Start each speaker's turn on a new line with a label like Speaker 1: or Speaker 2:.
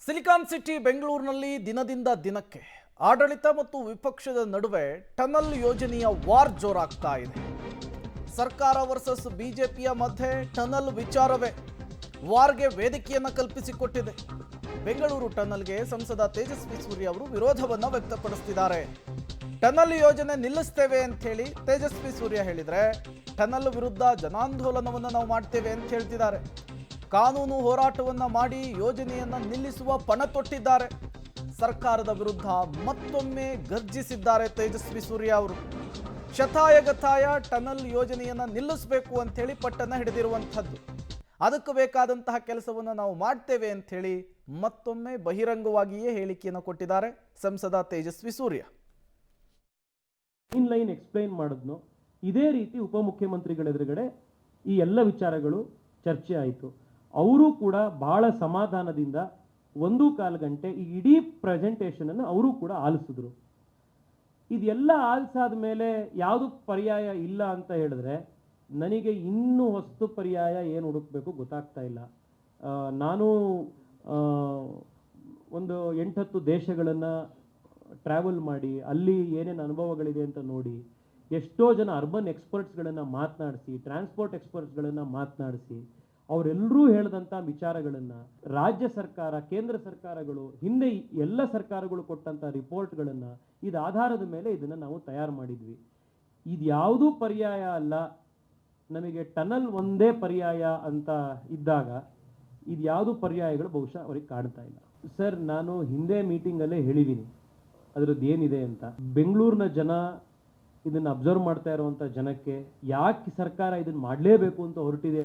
Speaker 1: Silicon city ಬೆಂಗಳೂರಿನಲ್ಲಿ ದಿನದಿಂದ ದಿನಕ್ಕೆ ಆಡಳಿತ ಮತ್ತು ವಿಪಕ್ಷದ ನಡುವೆ ಟನಲ್ ಯೋಜನೆಯ ವಾರ್ ಜೋರಾಗ್ತಾ ಇದೆ. ಸರ್ಕಾರ ವರ್ಸಸ್ ಬಿಜೆಪಿಯ ಮಧ್ಯೆ ಟನಲ್ ವಿಚಾರವೇ ವಾರ್ಗೆ ವೇದಿಕೆಯನ್ನು ಕಲ್ಪಿಸಿಕೊಟ್ಟಿದೆ. ಬೆಂಗಳೂರು ಟನಲ್ಗೆ ಸಂಸದ ತೇಜಸ್ವಿ ಸೂರ್ಯ ಅವರು ವಿರೋಧವನ್ನು ವ್ಯಕ್ತಪಡಿಸುತ್ತಿದ್ದಾರೆ. ಟನಲ್ ಯೋಜನೆ ನಿಲ್ಲಿಸ್ತೇವೆ ಅಂತ ಹೇಳಿ ತೇಜಸ್ವಿ ಸೂರ್ಯ ಹೇಳಿದ್ರೆ, ಟನಲ್ ವಿರುದ್ಧ ಜನಾಂದೋಲನವನ್ನು ನಾವು ಮಾಡ್ತೇವೆ ಅಂತ ಹೇಳ್ತಿದ್ದಾರೆ. ಕಾನೂನು ಹೋರಾಟವನ್ನ ಮಾಡಿ ಯೋಜನೆಯನ್ನ ನಿಲ್ಲಿಸುವ ಪಣ ತೊಟ್ಟಿದ್ದಾರೆ. ಸರ್ಕಾರದ ವಿರುದ್ಧ ಮತ್ತೊಮ್ಮೆ ಗರ್ಜಿಸಿದ್ದಾರೆ ತೇಜಸ್ವಿ ಸೂರ್ಯ ಅವರು. ಶತಾಯಗತಾಯ ಟನಲ್ ಯೋಜನೆಯನ್ನ ನಿಲ್ಲಿಸಬೇಕು ಅಂತ ಹೇಳಿ ಪಟ್ಟನ್ನ ಹಿಡಿದಿರುವಂಥದ್ದು. ಅದಕ್ಕೆ ಬೇಕಾದಂತಹ ಕೆಲಸವನ್ನು ನಾವು ಮಾಡ್ತೇವೆ ಅಂತ ಹೇಳಿ ಮತ್ತೊಮ್ಮೆ ಬಹಿರಂಗವಾಗಿಯೇ ಹೇಳಿಕೆಯನ್ನು ಕೊಟ್ಟಿದ್ದಾರೆ ಸಂಸದ ತೇಜಸ್ವಿ ಸೂರ್ಯ.
Speaker 2: ಲೈನ್ ಎಕ್ಸ್ಪ್ಲೈನ್ ಮಾಡಿದ್ನು. ಇದೇ ರೀತಿ ಉಪಮುಖ್ಯಮಂತ್ರಿಗಳ ಎದುರುಗಡೆ ಈ ಎಲ್ಲ ವಿಚಾರಗಳು ಚರ್ಚೆ ಆಯಿತು. ಅವರು ಕೂಡ ಬಹಳ ಸಮಾಧಾನದಿಂದ 1.25 ಗಂಟೆ ಈ ಇಡೀ ಪ್ರೆಸೆಂಟೇಷನ್ ಅನ್ನು ಅವರು ಕೂಡ ಆಲಿಸಿದ್ರು. ಇದೆಲ್ಲ ಆಲಿಸಾದ ಮೇಲೆ ಯಾವುದು ಪರ್ಯಾಯ ಇಲ್ಲ ಅಂತ ಹೇಳಿದ್ರೆ, ನನಗೆ ಇನ್ನೂ ಹೊಸ್ತು ಪರ್ಯಾಯ ಏನು ಹುಡುಕಬೇಕು ಗೊತ್ತಾಗ್ತಾ ಇಲ್ಲ. ನಾನು ಒಂದು 8-10 ದೇಶಗಳನ್ನು ಟ್ರಾವೆಲ್ ಮಾಡಿ ಅಲ್ಲಿ ಏನೇನು ಅನುಭವಗಳಿದೆ ಅಂತ ನೋಡಿ, ಎಷ್ಟೋ ಜನ ಅರ್ಬನ್ ಎಕ್ಸ್ಪರ್ಟ್ಸ್ಗಳನ್ನು ಮಾತನಾಡಿಸಿ, ಟ್ರಾನ್ಸ್ಪೋರ್ಟ್ ಎಕ್ಸ್ಪರ್ಟ್ಸ್ಗಳನ್ನು ಮಾತನಾಡಿಸಿ, ಅವರೆಲ್ಲರೂ ಹೇಳಿದಂಥ ವಿಚಾರಗಳನ್ನು ರಾಜ್ಯ ಸರ್ಕಾರ, ಕೇಂದ್ರ ಸರ್ಕಾರಗಳು, ಹಿಂದೆ ಎಲ್ಲ ಸರ್ಕಾರಗಳು ಕೊಟ್ಟಂಥ ರಿಪೋರ್ಟ್ಗಳನ್ನು ಇದು ಆಧಾರದ ಮೇಲೆ ಇದನ್ನು ನಾವು ತಯಾರು ಮಾಡಿದ್ವಿ. ಇದು ಯಾವುದೂ ಪರ್ಯಾಯ ಅಲ್ಲ, ನಮಗೆ ಟನಲ್ ಒಂದೇ ಪರ್ಯಾಯ ಅಂತ ಇದ್ದಾಗ ಇದು ಯಾವುದು ಪರ್ಯಾಯಗಳು ಬಹುಶಃ ಅವ್ರಿಗೆ ಕಾಣ್ತಾ ಇಲ್ಲ. ಸರ್, ನಾನು ಹಿಂದೆ ಮೀಟಿಂಗಲ್ಲೇ ಹೇಳಿದ್ದೀನಿ ಅದರದ್ದು ಏನಿದೆ ಅಂತ. ಬೆಂಗಳೂರಿನ ಜನ ಇದನ್ನು ಅಬ್ಸರ್ವ್ ಮಾಡ್ತಾ ಇರುವಂಥ ಜನಕ್ಕೆ ಯಾಕೆ ಸರ್ಕಾರ ಇದನ್ನು ಮಾಡಲೇಬೇಕು ಅಂತ ಹೊರಟಿದೆ